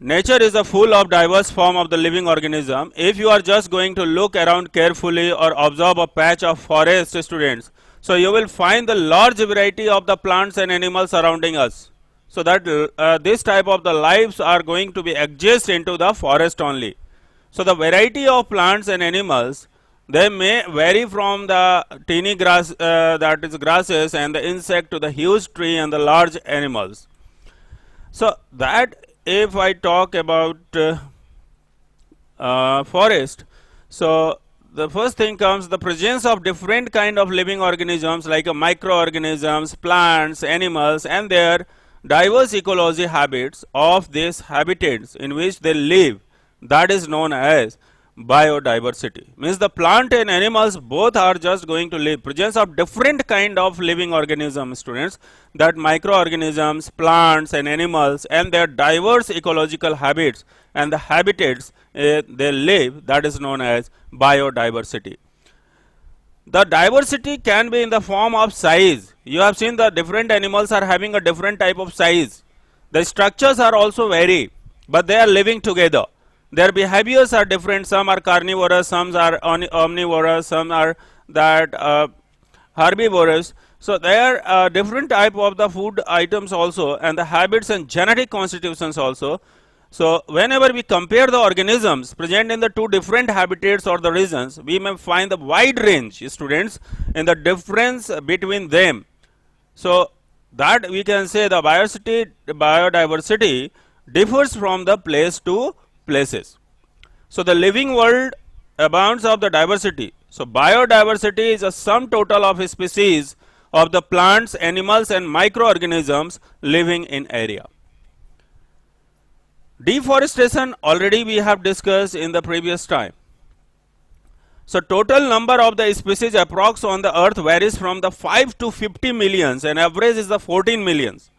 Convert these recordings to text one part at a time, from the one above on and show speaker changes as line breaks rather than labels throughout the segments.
nature is a full of diverse form of the living organism. If you are just going to look around carefully or observe a patch of forest, students, so you will find the large variety of the plants and animals surrounding us. So that this type of the lives are going to be exist into the forest only. So the variety of plants and animals, they may vary from the teeny grass, that is grasses and the insect, to the huge tree and the large animals. So that if I talk about forest, so the first thing comes the presence of different kind of living organisms like microorganisms, plants, animals, and their diverse ecology habits of these habitats in which they live, that is known as biodiversity. Means the plant and animals both are just going to live, presence of different kind of living organisms, students, that microorganisms, plants and animals and their diverse ecological habits and the habitats they live, that is known as biodiversity. The diversity can be in the form of size. You have seen the different animals are having a different type of size. The structures are also vary, but they are living together. Their behaviors are different. Some are carnivorous, some are omnivorous, some are that herbivorous. So there are different type of the food items also, and the habits and genetic constitutions also. So whenever we compare the organisms present in the two different habitats or the regions, we may find the wide range, students, in the difference between them. So that we can say the biodiversity differs from the place to places. So the living world abounds of the diversity. So biodiversity is a sum total of species of the plants, animals and microorganisms living in area. Deforestation already we have discussed in the previous time. So total number of the species approx on the earth varies from the 5 to 50 millions, and average is the 14 millions.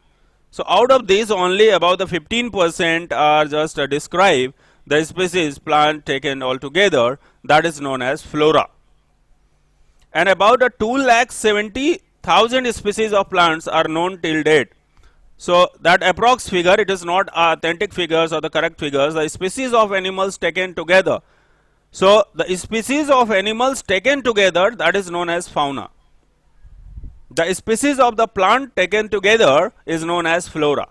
So out of these only about the 15% are just describe the species plant taken altogether, that is known as flora. And about a 2,70,000 species of plants are known till date. So that approx figure, it is not authentic figures or the correct figures, the species of animals taken together. So the species of animals taken together, that is known as fauna. The species of the plant taken together is known as flora.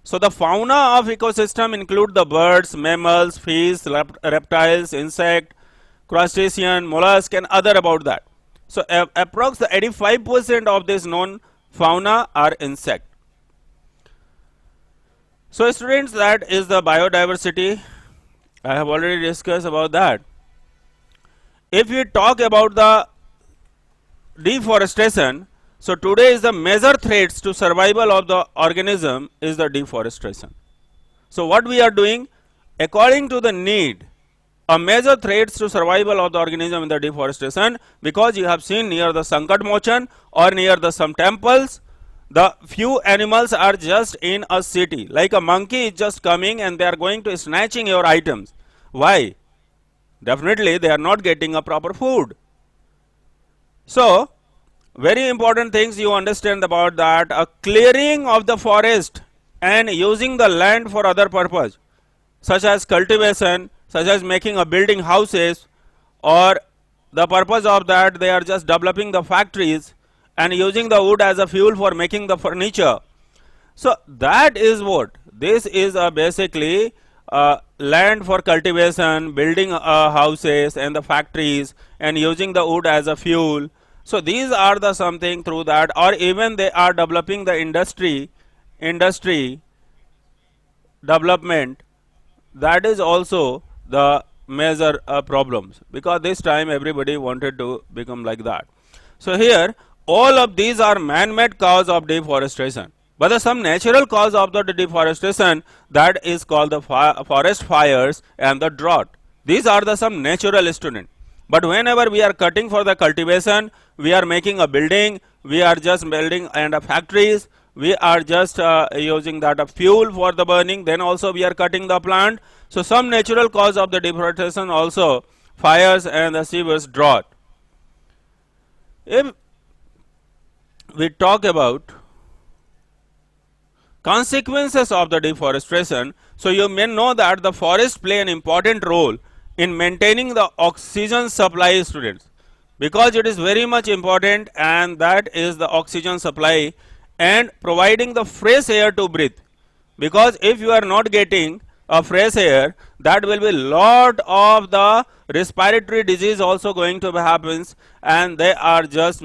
So the fauna of ecosystem include the birds, mammals, fish, reptiles, insect, crustacean, mollusk and other about that. So approx the 85% of this known fauna are insect. So students, that is the biodiversity. I have already discussed about that. If we talk about the deforestation, so today is the major threats to survival of the organism is the deforestation. So what we are doing according to the need, a major threats to survival of the organism in the deforestation, because you have seen near the Sankat Mochan or near the some temples, the few animals are just in a city, like a monkey is just coming and they are going to snatching your items. Why? Definitely they are not getting a proper food. So very important things you understand about that, a clearing of the forest and using the land for other purpose, such as cultivation, such as making a building houses, or the purpose of that they are just developing the factories and using the wood as a fuel for making the furniture. So that is what this is, basically land for cultivation, building houses and the factories and using the wood as a fuel. So these are the something through that, or even they are developing the industry development, that is also the major problems, because this time everybody wanted to become like that. So here all of these are man-made cause of deforestation, but there some natural cause of the deforestation, that is called the forest fires and the drought. These are the some natural student. But whenever we are cutting for the cultivation, we are making a building, we are just building and factories, we are just using that fuel for the burning, then also we are cutting the plant. So some natural cause of the deforestation also fires and the severe drought. If we talk about consequences of the deforestation. So you may know that the forest play an important role in maintaining the oxygen supply, students, because it is very much important, and that is the oxygen supply and providing the fresh air to breathe. Because if you are not getting a fresh air, that will be lot of the respiratory disease also going to happens, and they are just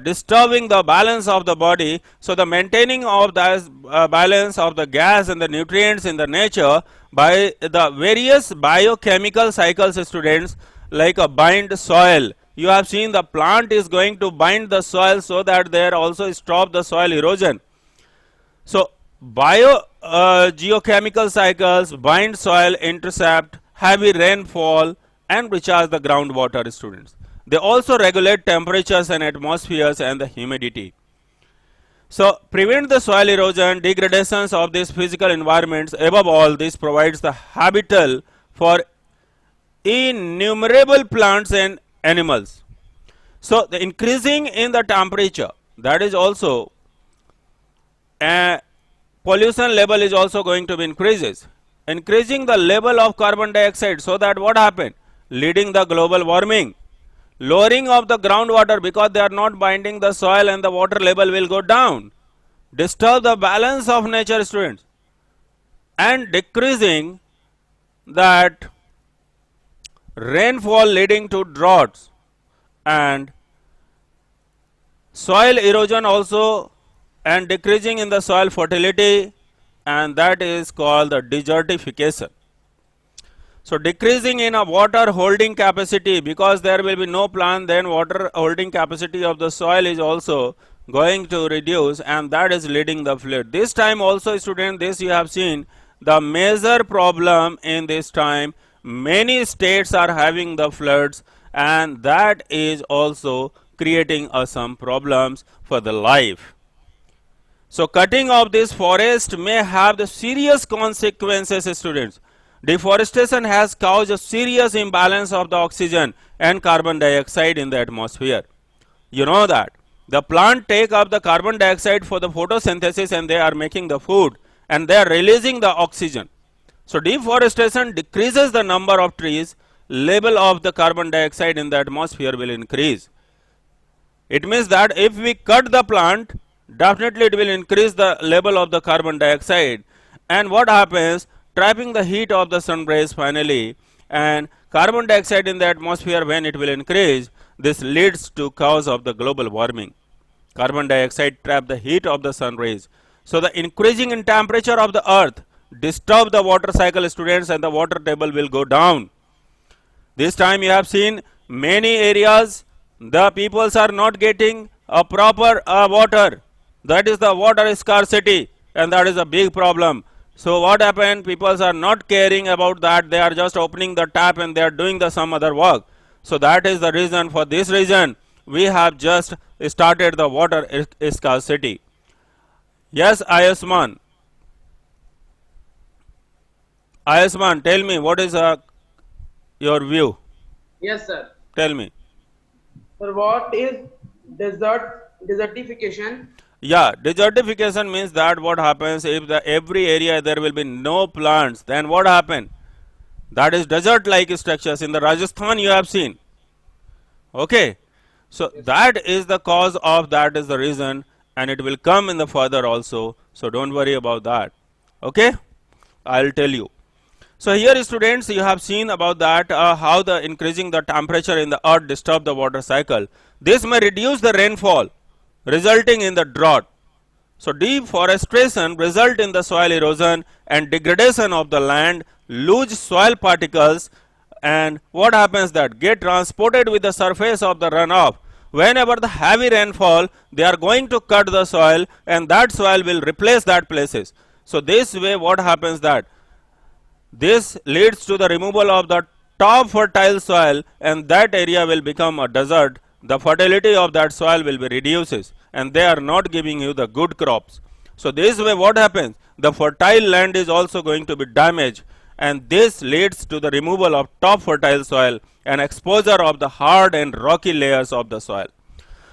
disturbing the balance of the body. So the maintaining of the balance of the gas and the nutrients in the nature by the various biochemical cycles, students, like a bind soil. You have seen the plant is going to bind the soil so that there also stop the soil erosion. So geochemical cycles bind soil, intercept heavy rainfall, and recharge the groundwater, students. They also regulate temperatures and atmospheres and the humidity. So prevent the soil erosion, degradations of these physical environments. Above all, this provides the habitat for innumerable plants and animals. So the increasing in the temperature, that is also pollution level is also going to be increases. Increasing the level of carbon dioxide, so that what happened? Leading the global warming. Lowering of the groundwater, because they are not binding the soil and the water level will go down. Disturb the balance of nature, students. And decreasing that rainfall, leading to droughts and soil erosion also, and decreasing in the soil fertility, and that is called the desertification. So decreasing in a water holding capacity, because there will be no plant, then water holding capacity of the soil is also going to reduce, and that is leading the flood. This time also, student, this you have seen the major problem in this time. Many states are having the floods, and that is also creating some problems for the life. So cutting of this forest may have the serious consequences, students. Deforestation has caused a serious imbalance of the oxygen and carbon dioxide in the atmosphere. You know that the plant take up the carbon dioxide for the photosynthesis, and they are making the food, and they are releasing the oxygen. So deforestation decreases the number of trees, level of the carbon dioxide in the atmosphere will increase. It means that if we cut the plant, definitely it will increase the level of the carbon dioxide, and what happens? Trapping the heat of the sun rays finally, and carbon dioxide in the atmosphere, when it will increase, this leads to cause of the global warming. Carbon dioxide trap the heat of the sun rays. So the increasing in temperature of the earth disturb the water cycle, students, and the water table will go down. This time you have seen many areas the peoples are not getting a proper water. That is the water scarcity, and that is a big problem. So what happened? People are not caring about that. They are just opening the tap and they are doing the some other work. So that is the reason. For this reason, we have just started the water scarcity. Yes, Ayasman. Ayasman, tell me what is your view.
Yes, sir.
Tell me.
Sir, what is desertification?
Yeah, desertification means that what happens if the every area there will be no plants, then what happen? That is desert like structures in the Rajasthan you have seen. Okay, so yes, that is the cause of, that is the reason, and it will come in the further also, so don't worry about that. Okay, I'll tell you. So here, students, you have seen about that how the increasing the temperature in the earth disturb the water cycle. This may reduce the rainfall, resulting in the drought. So deforestation result in the soil erosion and degradation of the land, lose soil particles, and what happens that get transported with the surface of the runoff. Whenever the heavy rainfall, they are going to cut the soil, and that soil will replace that places. So this way what happens that this leads to the removal of the top fertile soil, and that area will become a desert. The fertility of that soil will be reduces, and they are not giving you the good crops. So this way what happens? The fertile land is also going to be damaged, and this leads to the removal of top fertile soil and exposure of the hard and rocky layers of the soil.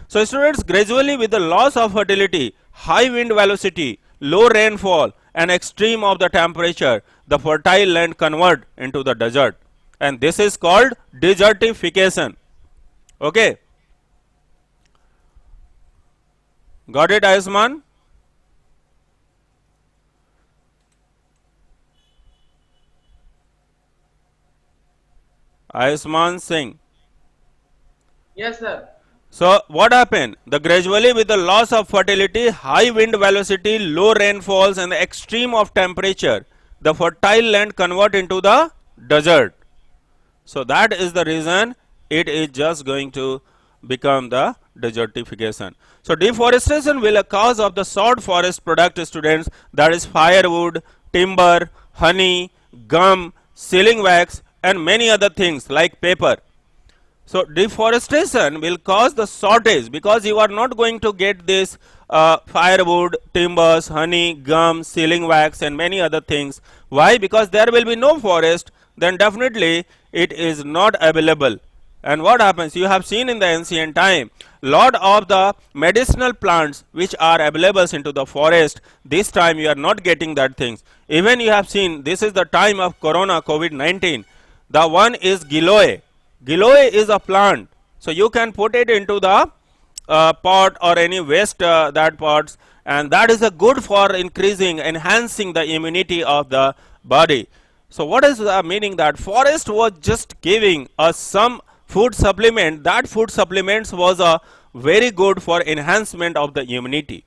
So students, gradually with the loss of fertility, high wind velocity, low rainfall and extreme of the temperature, the fertile land convert into the desert, and this is called desertification. Okay, got it, Ayushman? Ayushman Singh.
Yes, sir.
So what happened? The gradually with the loss of fertility, high wind velocity, low rainfalls and the extreme of temperature, the fertile land convert into the desert. So that is the reason it is just going to become the desertification. So deforestation will a cause of the sod forest product, students, that is firewood, timber, honey, gum, sealing wax and many other things like paper. So deforestation will cause the shortage because you are not going to get this firewood, timbers, honey, gum, sealing wax and many other things. Why? Because there will be no forest, then definitely it is not available. And what happens? You have seen in the ancient time, lot of the medicinal plants which are available into the forest, this time you are not getting that things. Even you have seen, this is the time of corona, COVID-19. The one is giloy. Giloy is a plant, so you can put it into the pot or any waste that pots, and that is a good for increasing, enhancing the immunity of the body. So what is the meaning? That forest was just giving us some food supplement. That food supplements was a very good for enhancement of the immunity.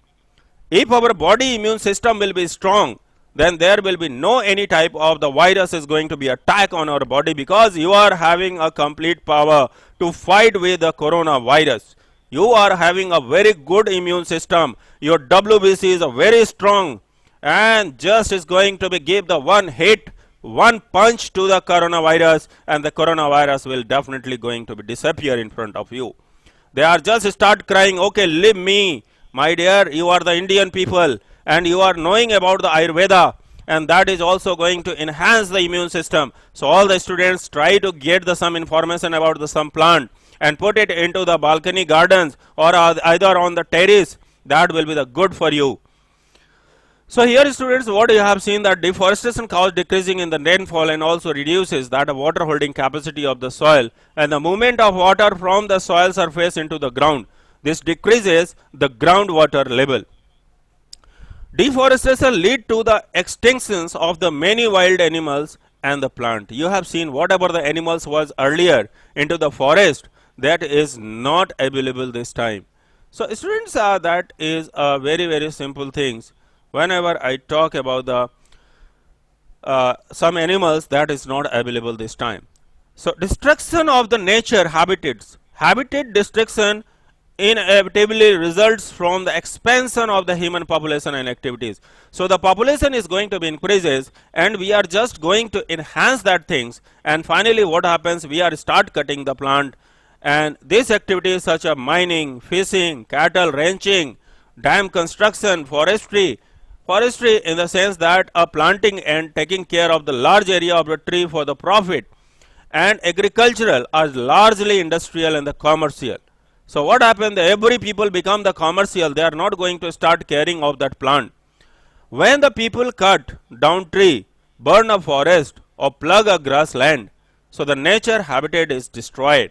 If our body immune system will be strong, then there will be no any type of the virus is going to be attack on our body, because you are having a complete power to fight with the coronavirus. You are having a very good immune system. Your WBC is a very strong and just is going to be give the one hit, one punch to the coronavirus, and the coronavirus will definitely going to be disappear in front of you. They are just start crying, okay, leave me, my dear, you are the Indian people and you are knowing about the Ayurveda, and that is also going to enhance the immune system. So all the students try to get the some information about the some plant and put it into the balcony gardens or either on the terrace. That will be the good for you. So here, students, what you have seen, that deforestation causes decreasing in the rainfall and also reduces that water holding capacity of the soil and the movement of water from the soil surface into the ground. This decreases the groundwater level. Deforestation lead to the extinctions of the many wild animals and the plant. You have seen whatever the animals was earlier into the forest, that is not available this time. So students, that is a very simple things. Whenever I talk about the some animals, that is not available this time. So destruction of the nature habitats, habitat destruction inevitably results from the expansion of the human population and activities. So the population is going to be increases and we are just going to enhance that things, and finally what happens, we are start cutting the plant, and these activities such as mining, fishing, cattle ranching, dam construction, forestry in the sense that planting and taking care of the large area of the tree for the profit, and agricultural are largely industrial and the commercial. So what happened, every people become the commercial, they are not going to start caring of that plant. When the people cut down tree, burn a forest or plug a grassland, so the nature habitat is destroyed.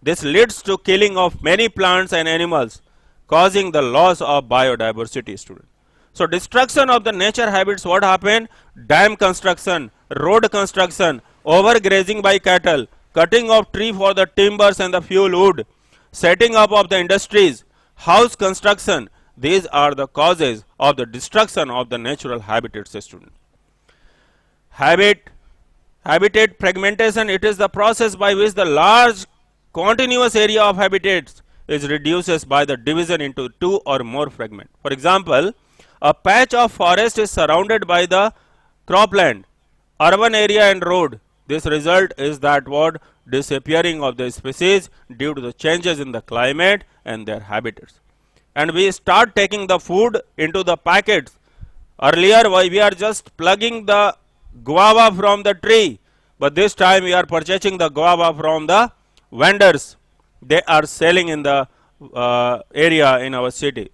This leads to killing of many plants and animals, causing the loss of biodiversity, student. So destruction of the nature habits, what happened, dam construction, road construction, overgrazing by cattle, cutting of tree for the timbers and the fuel wood, setting up of the industries, house construction, these are the causes of the destruction of the natural habitats, student. Habitat fragmentation, it is the process by which the large continuous area of habitats is reduces by the division into two or more fragments. For example, a patch of forest is surrounded by the cropland, urban area and road. This result is that what, disappearing of the species due to the changes in the climate and their habitats. And we start taking the food into the packets. Earlier we are just plugging the guava from the tree, but this time we are purchasing the guava from the vendors. They are selling in the area in our city.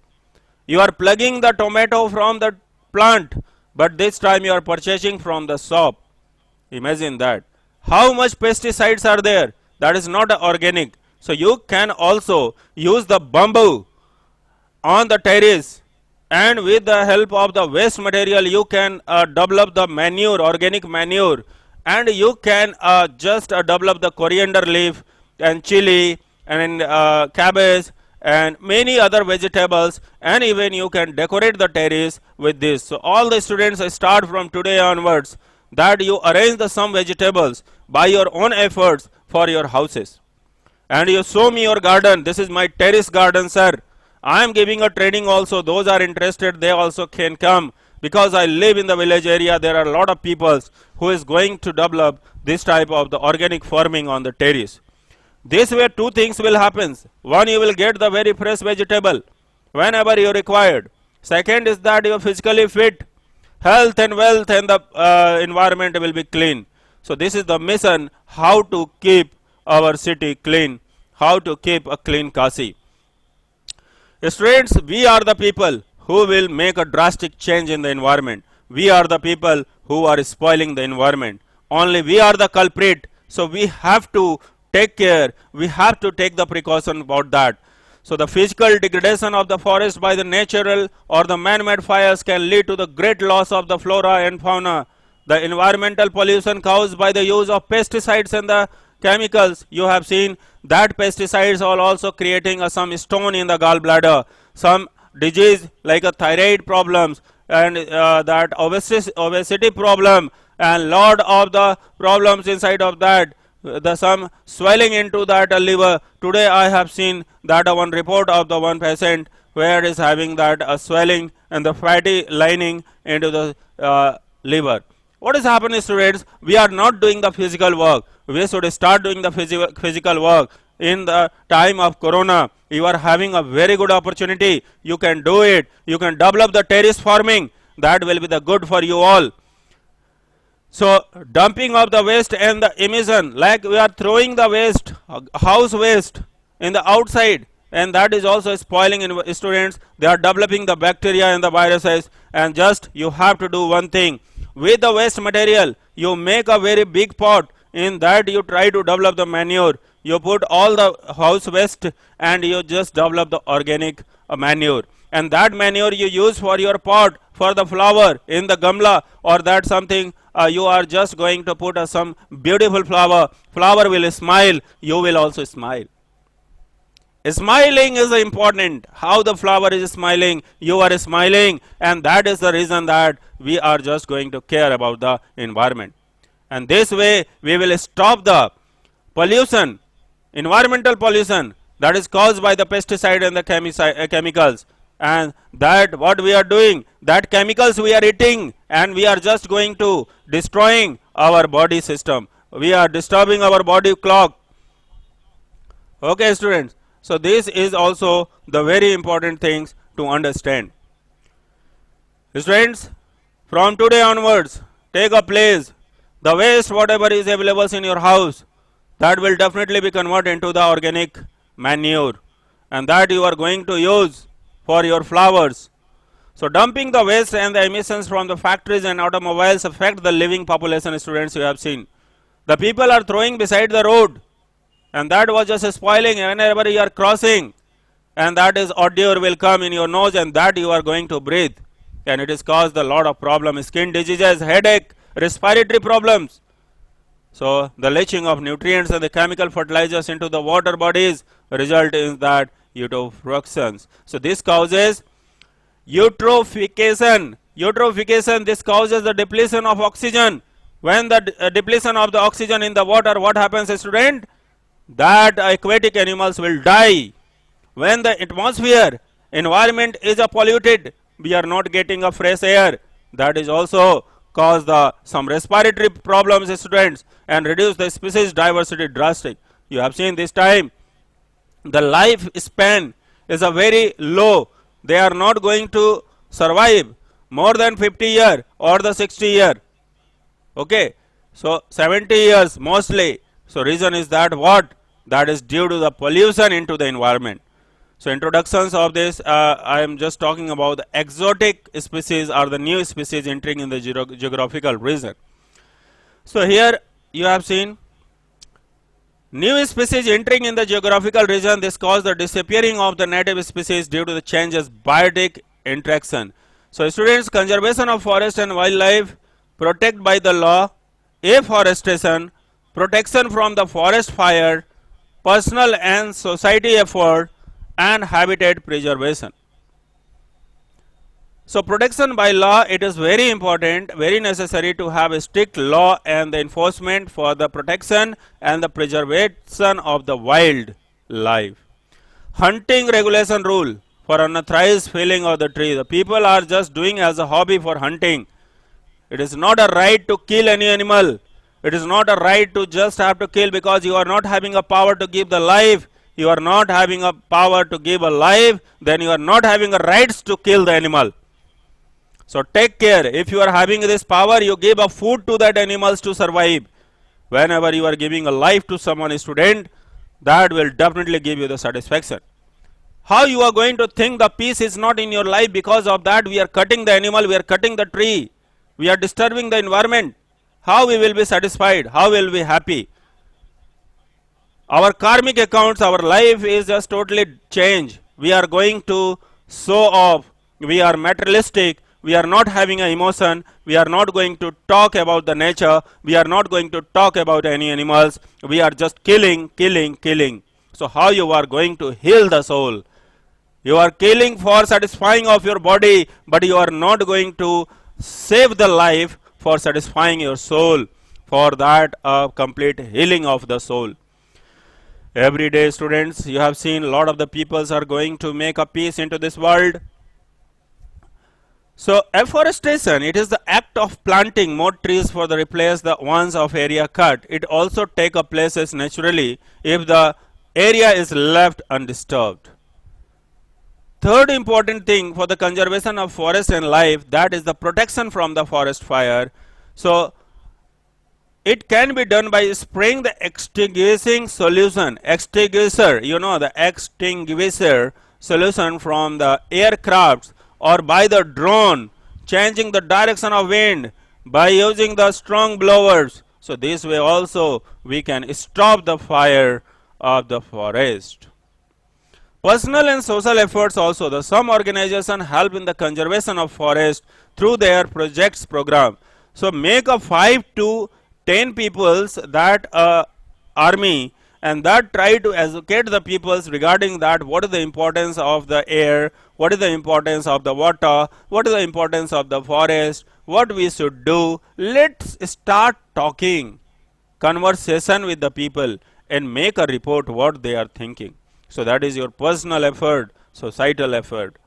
You are plugging the tomato from the plant, but this time you are purchasing from the shop. Imagine that. How much pesticides are there? That is not organic. So you can also use the bamboo on the terrace, and with the help of the waste material you can develop the manure, organic manure, and you can just develop the coriander leaf and chili and cabbage and many other vegetables, and even you can decorate the terrace with this. So all the students start from today onwards that you arrange the some vegetables by your own efforts for your houses, and you show me your garden. This is my terrace garden, sir. I am giving a training also. Those are interested, they also can come, because I live in the village area. There are a lot of people who is going to develop this type of the organic farming on the terrace. This way two things will happen. One, you will get the very fresh vegetable whenever you required. Second is that you are physically fit, health and wealth, and the environment will be clean. So this is the mission, how to keep our city clean, how to keep a clean Kashi. Students, we are the people who will make a drastic change in the environment. We are the people who are spoiling the environment. Only we are the culprit. So we have to take care. We have to take the precaution about that. So the physical degradation of the forest by the natural or the man-made fires can lead to the great loss of the flora and fauna. The environmental pollution caused by the use of pesticides and the chemicals, you have seen that pesticides are also creating some stone in the gallbladder, some disease like a thyroid problems, and that obesity problem, and lot of the problems inside of that, the some swelling into that liver. Today I have seen that one report of the one patient where is having that swelling and the fatty lining into the liver. What is happening, students? We are not doing the physical work. We should start doing the physical work. In the time of corona, you are having a very good opportunity. You can do it. You can develop the terrace farming. That will be the good for you all. So dumping of the waste and the emission, like we are throwing the waste, house waste in the outside, and that is also spoiling in students. They are developing the bacteria and the viruses, and just you have to do one thing. With the waste material, you make a very big pot. In that you try to develop the manure. You put all the house waste and you just develop the organic manure. And that manure you use for your pot, for the flower in the gamla, or that something you are just going to put some beautiful flower. Flower will smile, you will also smile. Smiling is important. How the flower is smiling, you are smiling, and that is the reason that we are just going to care about the environment. And this way we will stop the pollution, environmental pollution that is caused by the pesticide and the chemicals. And that what we are doing, that chemicals we are eating, and we are just going to destroying our body system. We are disturbing our body clock. Okay, students. So this is also the very important things to understand. Students, from today onwards, take a place. The waste whatever is available in your house, that will definitely be converted into the organic manure, and that you are going to use for your flowers. So dumping the waste and the emissions from the factories and automobiles affect the living population. Students, you have seen the people are throwing beside the road, and that was just spoiling whenever you are crossing, and that is odor will come in your nose, and that you are going to breathe, and it has caused a lot of problems, skin diseases, headache, respiratory problems. So the leaching of nutrients and the chemical fertilizers into the water bodies result in that eutrophications. So this causes eutrophication. Eutrophication, this causes the depletion of oxygen. When the depletion of the oxygen in the water, what happens, student? That aquatic animals will die. When the atmosphere, environment is polluted, we are not getting a fresh air. That is also cause the some respiratory problems, students, and reduce the species diversity drastic. You have seen this time the life span is a very low. They are not going to survive more than 50 year or the 60 year. Okay, so 70 years mostly. So reason is that what? That is due to the pollution into the environment. So introductions of this, I am just talking about the exotic species or the new species entering in the geographical region. So here you have seen new species entering in the geographical region. This caused the disappearing of the native species due to the changes biotic interaction. So students, conservation of forest and wildlife, protect by the law, afforestation, protection from the forest fire, personal and society effort, and habitat preservation. So protection by law, it is very important, very necessary to have a strict law and the enforcement for the protection and the preservation of the wildlife. Hunting regulation rule for unauthorized felling of the tree. The people are just doing as a hobby for hunting. It is not a right to kill any animal. It is not a right to just have to kill because you are not having a power to give the life. You are not having a power to give a life, then you are not having a rights to kill the animal. So take care. If you are having this power, you give a food to that animals to survive. Whenever you are giving a life to someone, student, that will definitely give you the satisfaction. How you are going to think the peace is not in your life? Because of that we are cutting the animal, we are cutting the tree, we are disturbing the environment. How we will be satisfied? How will we be happy? Our karmic accounts, our life is just totally changed. We are going to show off. We are materialistic. We are not having an emotion. We are not going to talk about the nature. We are not going to talk about any animals. We are just killing, killing, killing. So how you are going to heal the soul? You are killing for satisfying of your body, but you are not going to save the life for satisfying your soul. For that, a complete healing of the soul. Every day, students, you have seen a lot of the peoples are going to make a peace into this world. So afforestation, it is the act of planting more trees for the replace the ones of area cut. It also take a places naturally if the area is left undisturbed. Third important thing for the conservation of forest and life, that is the protection from the forest fire. So it can be done by spraying the extinguishing solution, extinguisher, you know, the extinguisher solution from the aircrafts, or by the drone, changing the direction of wind, by using the strong blowers. So this way also we can stop the fire of the forest. Personal and social efforts also. The some organization help in the conservation of forest through their projects program. So make a 5 to 10 peoples that army, and that try to educate the peoples regarding that what is the importance of the air, what is the importance of the water, what is the importance of the forest, what we should do. Let's start talking, conversation with the people, and make a report what they are thinking. So that is your personal effort, societal effort.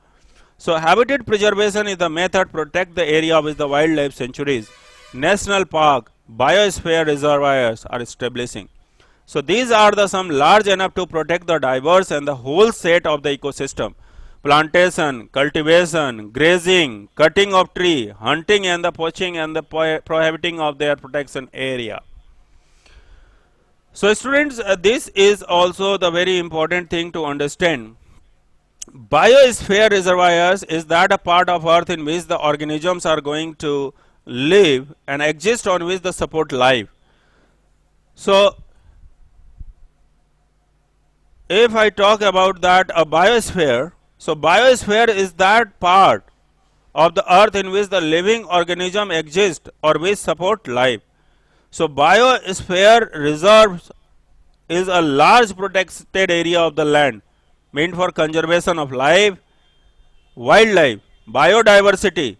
So habitat preservation is the method protect the area with the wildlife sanctuaries, national park, biosphere reservoirs are establishing. So these are the some large enough to protect the diverse and the whole set of the ecosystem. Plantation, cultivation, grazing, cutting of tree, hunting and the poaching and the prohibiting of their protection area. So students, this is also the very important thing to understand. Biosphere reservoirs is that a part of earth in which the organisms are going to live and exist, on which the support life. So if I talk about that a biosphere, so biosphere is that part of the earth in which the living organism exist or which support life. So biosphere reserves is a large protected area of the land meant for conservation of life, wildlife, biodiversity,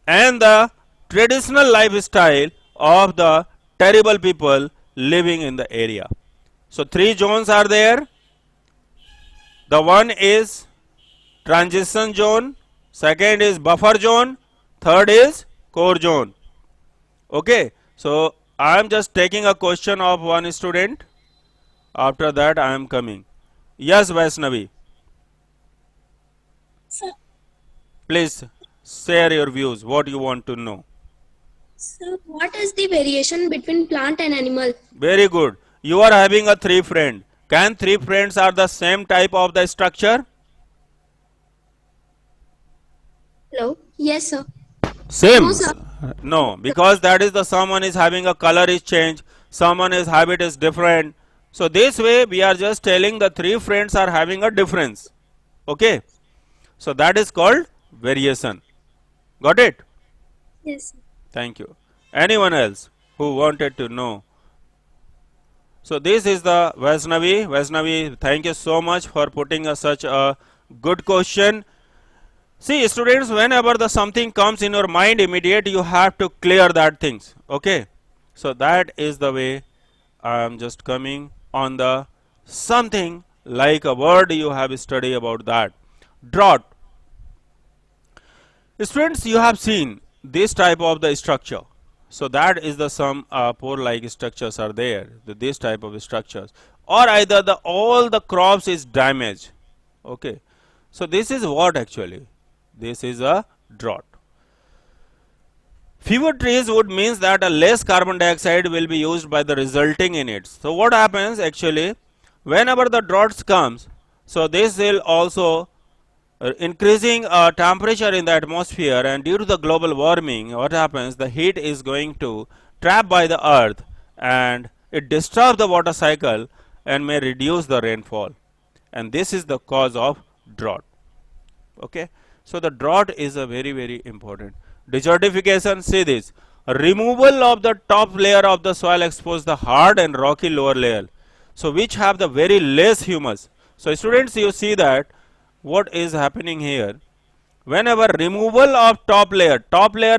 and the traditional lifestyle of the tribal people living in the area. So three zones are there. The one is transition zone, second is buffer zone, third is core zone. Okay, so I am just taking a question of one student. After that I am coming. Yes, Vaishnavi.
Sir,
Please share your views. What you want to know?
sir, what is the variation between plant and animal?
Very good. You are having a three friend. Can three friends are the same type of the structure?
Hello. Yes, sir. No,
Same.
sir.
No, because that is the someone is having a color is changed, someone is habit is different. So this way we are just telling the three friends are having a difference. Okay. So that is called variation. Got it?
Yes, sir.
Thank you. Anyone else who wanted to know? So this is the Vaishnavi. Vaishnavi, thank you so much for putting such a good question. See, students, whenever the something comes in your mind immediate, you have to clear that things. Okay. So that is the way I am just coming on the something like a word you have studied about that. Drought. Students, you have seen this type of the structure. So that is the some pore like structures are there. This type of structures, or either the all the crops is damaged. Okay. So this is what actually. This is a drought. Fewer trees would means that a less carbon dioxide will be used by the resulting in it. So what happens actually whenever the droughts comes, so this will also increasing temperature in the atmosphere, and due to the global warming what happens, the heat is going to trap by the earth and it disturbs the water cycle and may reduce the rainfall, and this is the cause of drought. Okay. So the drought is a very important. Desertification, see this, removal of the top layer of the soil expose the hard and rocky lower layer, so which have the very less humus. So students, you see that what is happening here, whenever removal of top layer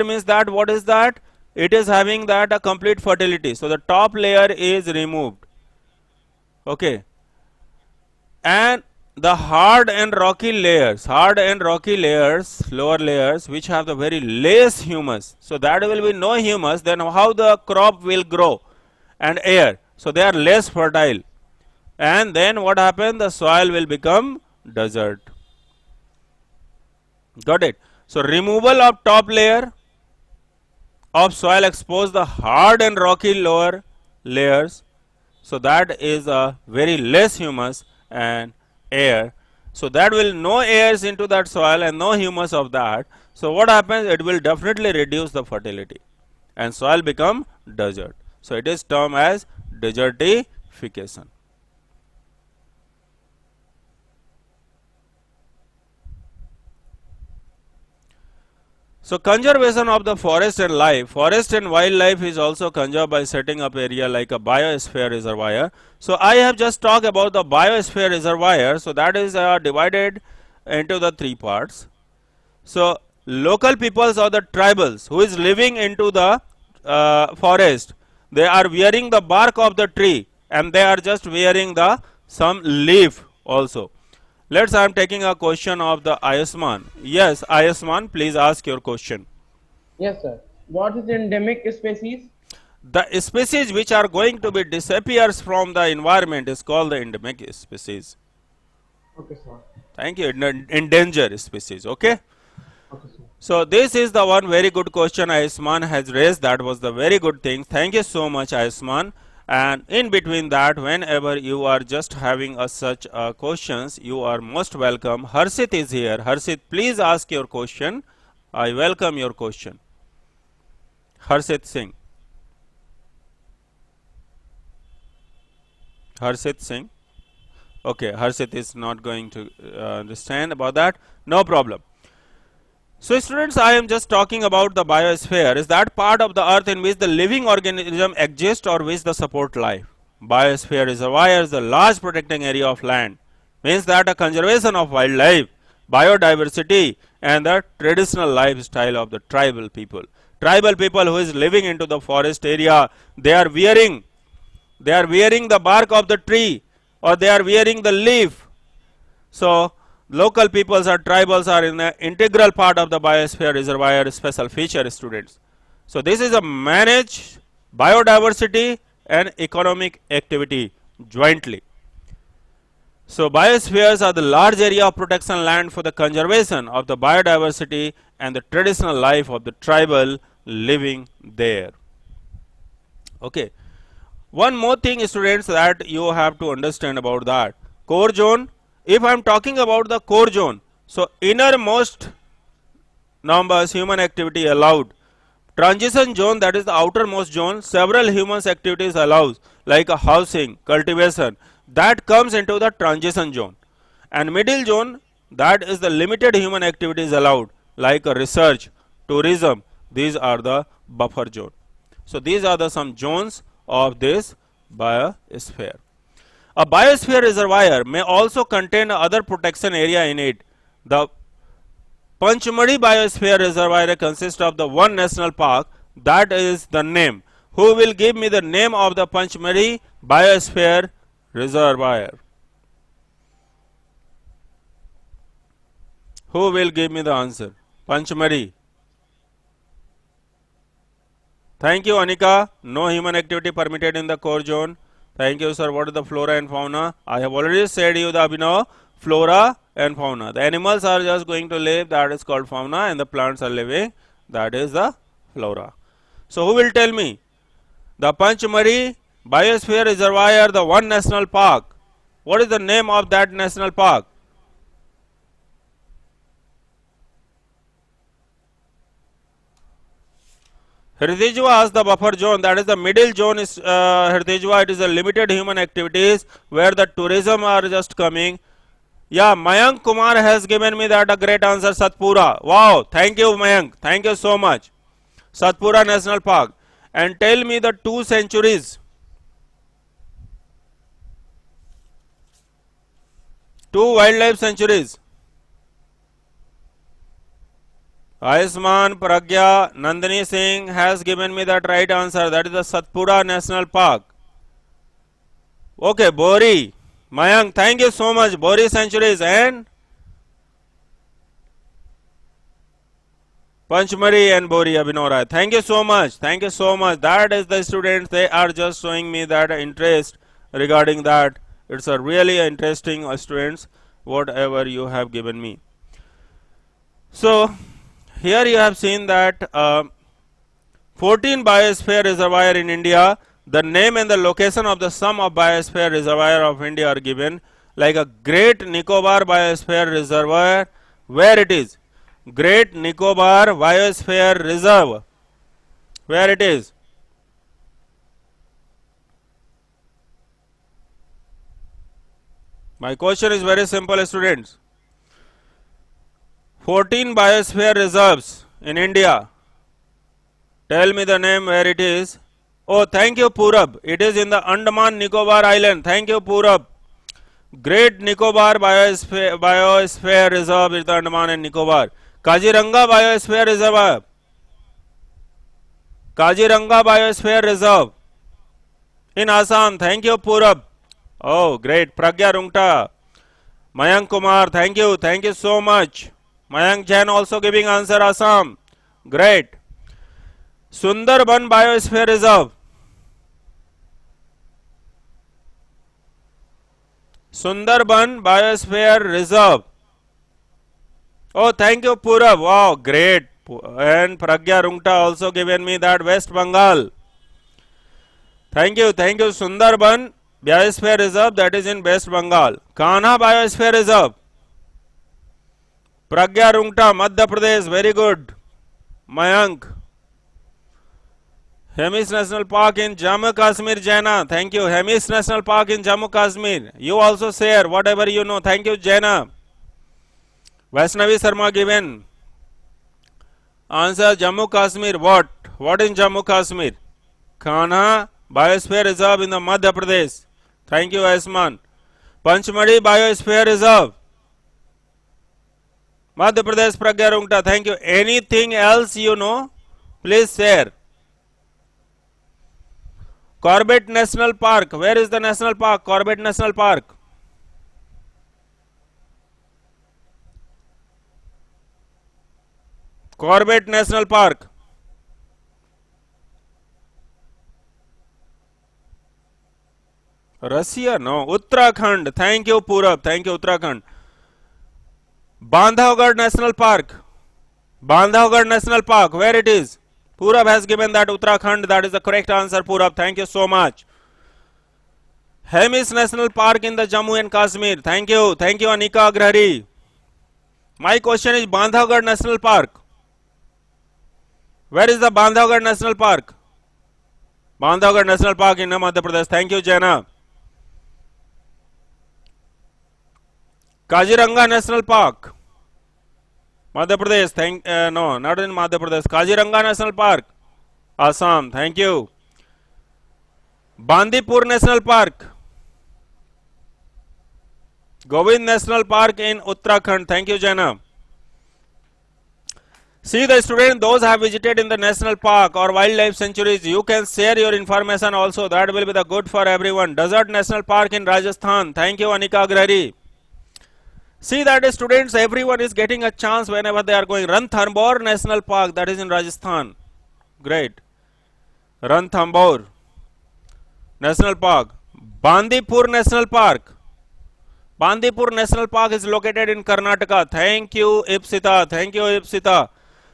means that what is that, it is having that a complete fertility, so the top layer is removed. Okay. And the hard and rocky layers, lower layers which have the very less humus, so that will be no humus, then how the crop will grow, and air, so they are less fertile, and then what happens, the soil will become desert. Got it? So removal of top layer of soil expose the hard and rocky lower layers, so that is a very less humus and air, so that will no airs into that soil and no humus of that, so what happens, it will definitely reduce the fertility and soil become desert. So it is termed as desertification. So conservation of the forest and life. Forest and wildlife is also conserved by setting up area like a biosphere reservoir. So I have just talked about the biosphere reservoir. So that is divided into the three parts. So local peoples or the tribals who is living into the forest, they are wearing the bark of the tree and they are just wearing the some leaf also. Let's, I am taking a question of the Ayusman. Yes, Ayusman, please ask your question.
Yes, sir. What is endemic species?
The species which are going to be disappears from the environment is called the endemic species.
Okay, sir.
Thank you. Endangered species. Okay.
Okay, sir.
So this is the one very good question Ayusman has raised. That was the very good thing. Thank you so much, Ayusman. And in between that, whenever you are just having such questions, you are most welcome. Harshit is here. Harshit, please ask your question. I welcome your question. Harshit Singh. Harshit Singh. Okay, Harshit is not going to understand about that. No problem. So students, I am just talking about the biosphere. Is that part of the earth in which the living organism exists or which the support life? Biosphere reservoir is a large protecting area of land. Means that a conservation of wildlife, biodiversity and the traditional lifestyle of the tribal people. Tribal people who is living into the forest area, they are wearing the bark of the tree or they are wearing the leaf. So local peoples or tribals are in an integral part of the biosphere reservoir special feature, students. So this is a managed biodiversity and economic activity jointly. So biospheres are the large area of protection land for the conservation of the biodiversity and the traditional life of the tribal living there. Okay. One more thing, students, that you have to understand about that core zone. If I am talking about the core zone, so innermost numbers human activity allowed. Transition zone, that is the outermost zone, several humans activities allows like a housing, cultivation, that comes into the transition zone. And middle zone, that is the limited human activities allowed like a research, tourism, these are the buffer zone. So these are the some zones of this biosphere. A biosphere reservoir may also contain other protection area in it. The Panchmadi Biosphere Reservoir consists of the one national park, that is the name. Who will give me the name of the Panchmadi Biosphere Reservoir? Who will give me the answer? Panchmadi. Thank you, Anika. No human activity permitted in the core zone. Thank you, sir. What is the flora and fauna? I have already said you the Abhinav, flora and fauna. The animals are just going to live, that is called fauna, and the plants are living, that is the flora. So who will tell me? The Panchmari Biosphere Reservoir, the one national park. What is the name of that national park? Hridayjava is the buffer zone, that is the middle zone is Hridayjava. It is a limited human activities where the tourism are just coming. Yeah, Mayank Kumar has given me that a great answer, Satpura. Wow, thank you, Mayank. Thank you so much. Satpura National Park. And tell me the two sanctuaries. Two wildlife sanctuaries. Ayushman Pragya Nandini Singh has given me that right answer. That is the Satpura National Park. Okay, Bori. Mayank, thank you so much. Bori Sanctuaries and Panchmari and Bori Abhinora. Thank you so much. Thank you so much. That is the students. They are just showing me that interest regarding that. It's a really interesting students, whatever you have given me. So here you have seen that 14 biosphere reservoir in India. The name and the location of the some of biosphere reservoir of India are given, like a Great Nicobar Biosphere Reservoir. Where it is? Great Nicobar Biosphere Reserve. Where it is? My question is very simple, students. 14 biosphere reserves in India. Tell me the name where it is. Oh, thank you, Purab. It is in the Andaman Nicobar Island. Thank you, Purab. Great Nicobar Biosphere Reserve is the Andaman and Nicobar. Kaziranga Biosphere Reserve. Kaziranga Biosphere Reserve in Assam. Thank you, Purab. Oh, great. Pragya Rungta. Mayank Kumar. Thank you. Thank you so much. Mayank Jain also giving answer Assam. Great. Sundarban Biosphere Reserve. Sundarban Biosphere Reserve. Oh, thank you, Purab. Wow, great. And Pragya Rungta also given me that West Bengal. Thank you, Sundarban Biosphere Reserve, that is in West Bengal. Kanha Biosphere Reserve. Pragya Rungta, Madhya Pradesh, very good. Mayank. Hemis National Park in Jammu Kashmir, Jaina. Thank you. Hemis National Park in Jammu Kashmir. You also share whatever you know. Thank you, Jaina. Vaishnavi Sharma given answer Jammu Kashmir. What? What in Jammu Kashmir? Kanha Biosphere Reserve in the Madhya Pradesh. Thank you, Aisman. Panchmadi Biosphere Reserve. Madhya Pradesh, Pragya Rungta. Thank you. Anything else you know? Please share. Corbett National Park. Where is the national park? Corbett National Park. Corbett National Park. Russia? No. Uttarakhand. Thank you, Purab. Thank you, Uttarakhand. Bandhavgarh National Park. Bandhavgarh National Park. Where it is? Purab has given that Uttarakhand. That is the correct answer, Purab. Thank you so much. Hemis National Park in the Jammu and Kashmir. Thank you Anika Agrahari. My question is Bandhavgarh National Park. Where is the Bandhavgarh National Park? Bandhavgarh National Park in Madhya Pradesh. Thank you Jaina. Kaziranga National Park. Madhya Pradesh. No, not in Madhya Pradesh. Kaziranga National Park. Assam. Thank you. Bandipur National Park. Govind National Park in Uttarakhand. Thank you, Jaina. See the students, those have visited in the national park or wildlife sanctuaries, you can share your information also. That will be the good for everyone. Desert National Park in Rajasthan. Thank you, Anika Agrahari. See that students, everyone is getting a chance whenever they are going. Ranthambore National Park, that is in Rajasthan. Great. Ranthambore National Park. Bandipur National Park. Bandipur National Park is located in Karnataka. Thank you, Ipsita. Thank you, Ipsita.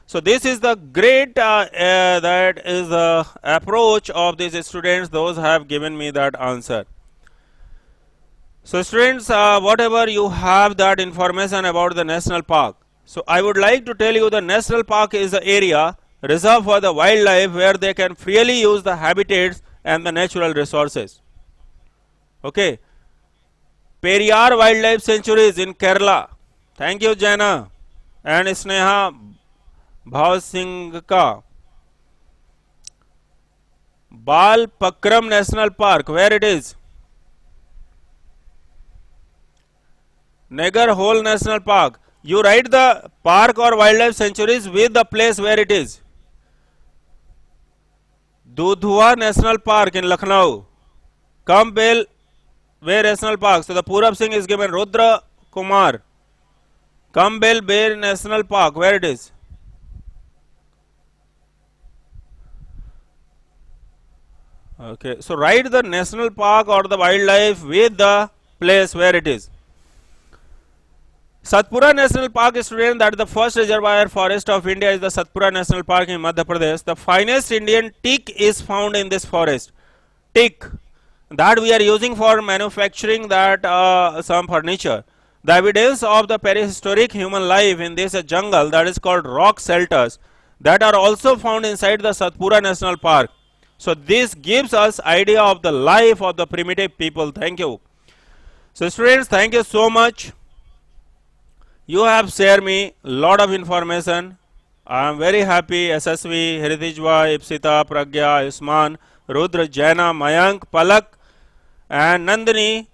So this is the great that is the approach of these students. Those have given me that answer. So students, whatever you have that information about the national park. So I would like to tell you the national park is the area reserved for the wildlife where they can freely use the habitats and the natural resources. Okay. Periyar Wildlife Sanctuaries in Kerala. Thank you, Jaina and Sneha Bhavsingka. Bal Pakram National Park, where it is? Nagar Hole National Park. You write the park or wildlife sanctuaries with the place where it is. Dudhwa National Park in Lucknow. Kambel Bay National Park. So the Purab Singh is given. Rudra Kumar. Kambel Bay National Park. Where it is? Okay. So write the national park or the wildlife with the place where it is. Satpura National Park, student, that is the first reservoir forest of India is the Satpura National Park in Madhya Pradesh. The finest Indian teak is found in this forest. Teak that we are using for manufacturing that some furniture. The evidence of the prehistoric human life in this jungle, that is called rock shelters, that are also found inside the Satpura National Park. So this gives us idea of the life of the primitive people. Thank you. So students, thank you so much. You have shared me lot of information. I am very happy. SSV, Heritijwa, Ipsita, Pragya, Usman, Rudra, Jaina, Mayank, Palak and Nandini,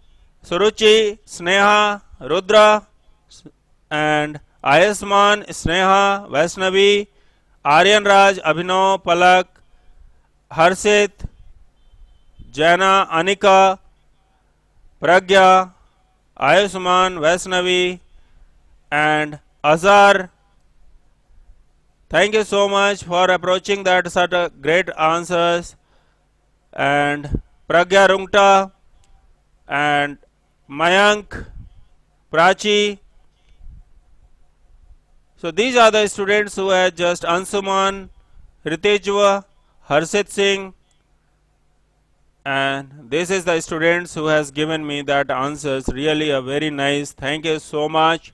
Suruchi, Sneha, Rudra and Ayasman, Sneha, Vaishnavi, Aryan Raj, Abhinav, Palak, Harshit, Jaina, Anika, Pragya, Ayasman, Vaishnavi and Azhar. Thank you so much for approaching that such a great answers. And Pragya Rungta and Mayank, Prachi. So these are the students who had just Ansuman, Ritejwa, Harshit Singh, and this is the students who has given me that answers. Really a very nice. Thank you so much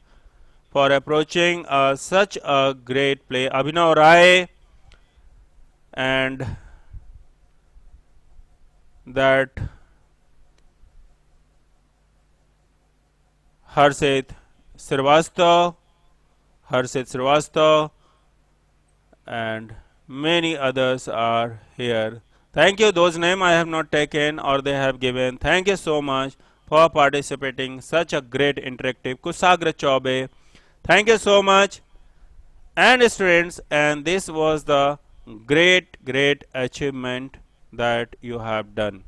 for approaching such a great play. Abhinav Rai and that Harshit Srivastava, and many others are here. Thank you. Those names I have not taken or they have given. Thank you so much for participating. Such a great interactive. Kusagra Chaube. Thank you so much. And students, and this was the great achievement that you have done.